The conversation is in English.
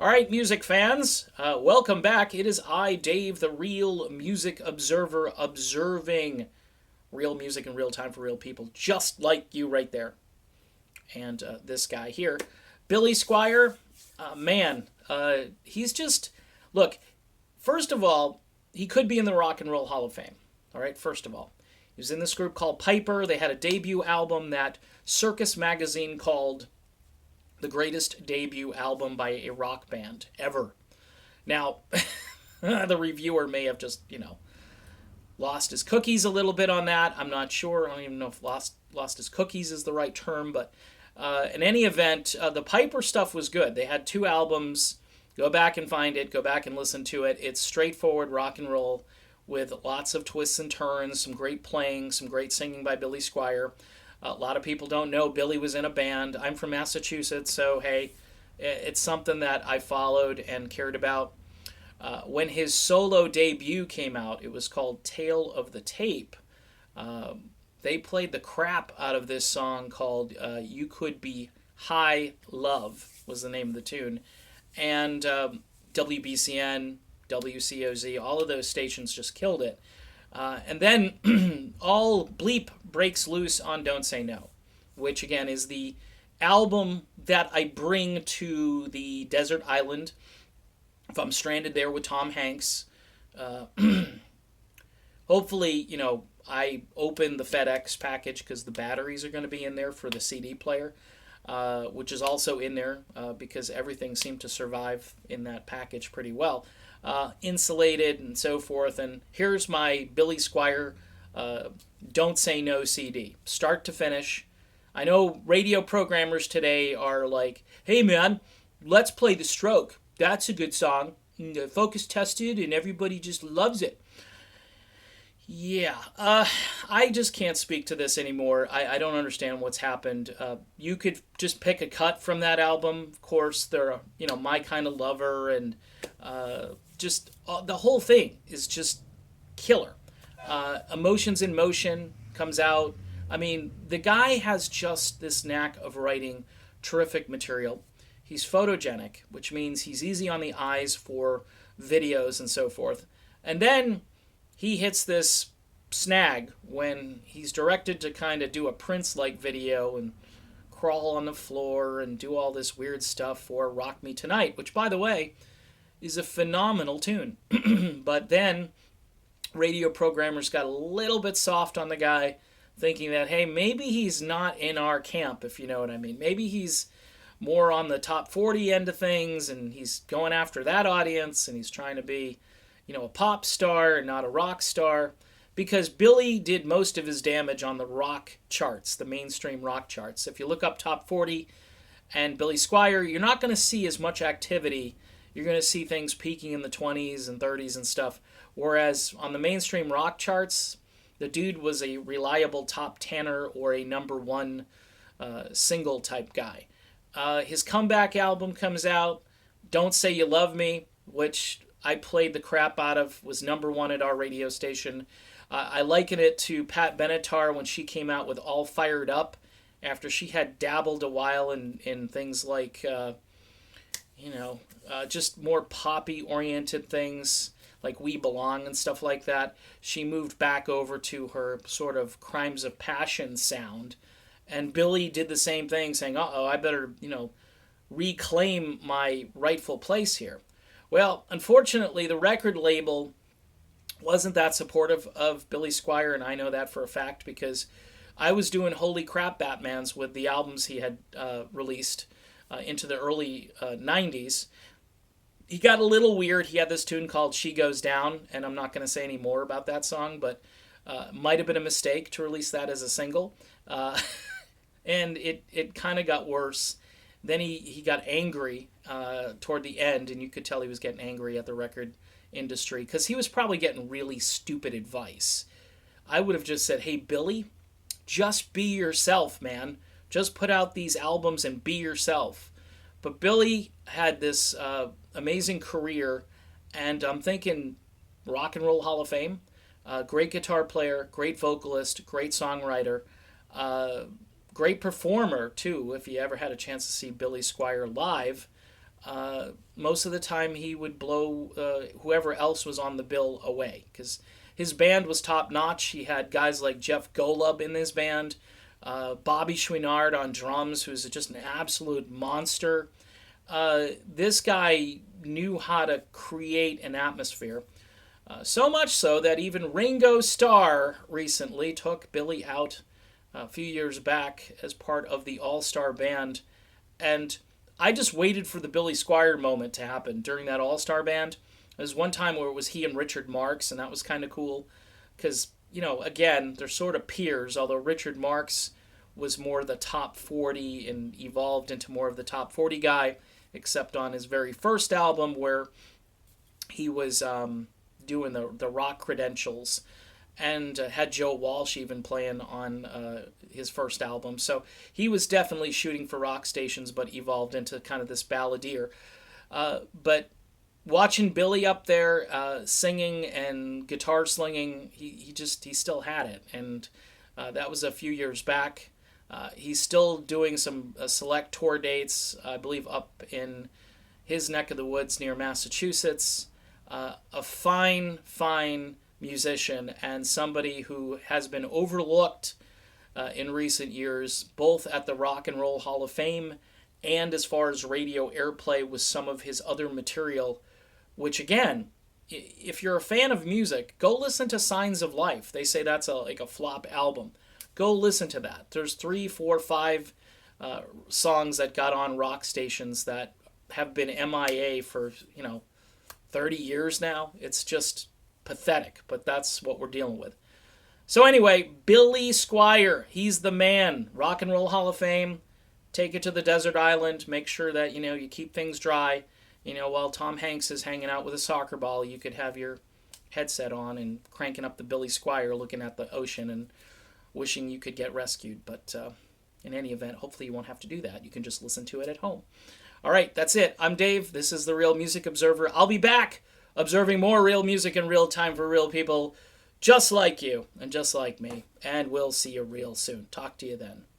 All right, music fans, welcome back. It is I, Dave, the real music observer, observing real music in real time for real people, just like you right there. And this guy here, Billy Squier, he's just, look, first of all, he could be in the Rock and Roll Hall of Fame. All right, first of all. He was in this group called Piper. They had a debut album that Circus Magazine called the greatest debut album by a rock band ever. Now, the reviewer may have just, lost his cookies a little bit on that. I'm not sure. I don't even know if lost his cookies is the right term, but in any event, the Piper stuff was good. They had two albums. Go back and find it. Go back and listen to it. It's straightforward rock and roll with lots of twists and turns, some great playing, some great singing by Billy Squier. A lot of people don't know Billy was in a band. I'm from Massachusetts, so hey, it's something that I followed and cared about. When his solo debut came out, it was called Tale of the Tape. They played the crap out of this song called You Could Be High Love was the name of the tune. And WBCN, WCOZ, all of those stations just killed it. And then all bleep breaks loose on Don't Say No, which again is the album that I bring to the desert island if I'm stranded there with Tom Hanks. Hopefully, I open the FedEx package because the batteries are going to be in there for the CD player, which is also in there because everything seemed to survive in that package pretty well. Insulated and so forth. And here's my Billy Squier Don't Say No CD, start to finish. I know radio programmers today are like, hey man, let's play The Stroke. That's a good song. Focus tested and everybody just loves it. Yeah, I just can't speak to this anymore. I don't understand what's happened. You could just pick a cut from that album. Of course, they're, My Kind of Lover and just the whole thing is just killer. Emotions in Motion comes out. I mean, the guy has just this knack of writing terrific material. He's photogenic, which means he's easy on the eyes for videos and so forth. And then he hits this snag when he's directed to kind of do a Prince-like video and crawl on the floor and do all this weird stuff for Rock Me Tonight, which, by the way, is a phenomenal tune. But then radio programmers got a little bit soft on the guy, thinking that, hey, maybe he's not in our camp, if you know what I mean. Maybe he's more on the top 40 end of things, and he's going after that audience, and he's trying to be, a pop star and not a rock star. Because Billy did most of his damage on the rock charts, the mainstream rock charts. If you look up top 40 and Billy Squier, you're not going to see as much activity. You're going to see things peaking in the 20s and 30s and stuff. Whereas on the mainstream rock charts, the dude was a reliable top 10er or a number one single type guy. His comeback album comes out, Don't Say You Love Me, which I played the crap out of, was number one at our radio station. I liken it to Pat Benatar when she came out with All Fired Up after she had dabbled a while in things like, just more poppy-oriented things like We Belong and stuff like that. She moved back over to her sort of Crimes of Passion sound. And Billy did the same thing, saying, uh-oh, I better, reclaim my rightful place here. Well, unfortunately, the record label wasn't that supportive of Billy Squier, and I know that for a fact because I was doing Holy Crap Batmans with the albums he had released into the early 90s. He got a little weird. He had this tune called She Goes Down, and I'm not going to say any more about that song, but might have been a mistake to release that as a single. And it kind of got worse. Then he got angry toward the end, and you could tell he was getting angry at the record industry because he was probably getting really stupid advice. I would have just said, hey, Billy, just be yourself, man. Just put out these albums and be yourself. But Billy had this amazing career, and I'm thinking Rock and Roll Hall of Fame. Great guitar player, great vocalist, great songwriter, great performer, too, if you ever had a chance to see Billy Squier live. Most of the time he would blow whoever else was on the bill away because his band was top notch. He had guys like Jeff Golub in his band, Bobby Chouinard on drums, who's just an absolute monster. This guy knew how to create an atmosphere. So much so that even Ringo Starr recently took Billy out a few years back as part of the All-Star band. And I just waited for the Billy Squier moment to happen during that All-Star band. There was one time where it was he and Richard Marx, and that was kind of cool because, again, they're sort of peers, although Richard Marx was more the top 40 and evolved into more of the top 40 guy, except on his very first album where he was doing the rock credentials and had Joe Walsh even playing on his first album. So he was definitely shooting for rock stations, but evolved into kind of this balladeer. But watching Billy up there singing and guitar slinging, he still had it. And that was a few years back. He's still doing some select tour dates, I believe up in his neck of the woods near Massachusetts. A fine musician and somebody who has been overlooked in recent years, both at the Rock and Roll Hall of Fame and as far as radio airplay with some of his other material, which again, if you're a fan of music, go listen to Signs of Life. They say that's like a flop album. Go listen to that. There's 3, 4, 5 songs that got on rock stations that have been MIA for, 30 years now. It's just pathetic, but that's what we're dealing with. So anyway, Billy Squier, he's the man. Rock and Roll Hall of Fame. Take it to the desert island. Make sure that, you keep things dry. While Tom Hanks is hanging out with a soccer ball, you could have your headset on and cranking up the Billy Squier, looking at the ocean and wishing you could get rescued. But in any event, hopefully you won't have to do that. You can just listen to it at home. All right, that's it. I'm Dave. This is the Real Music Observer. I'll be back observing more real music in real time for real people just like you and just like me. And we'll see you real soon. Talk to you then.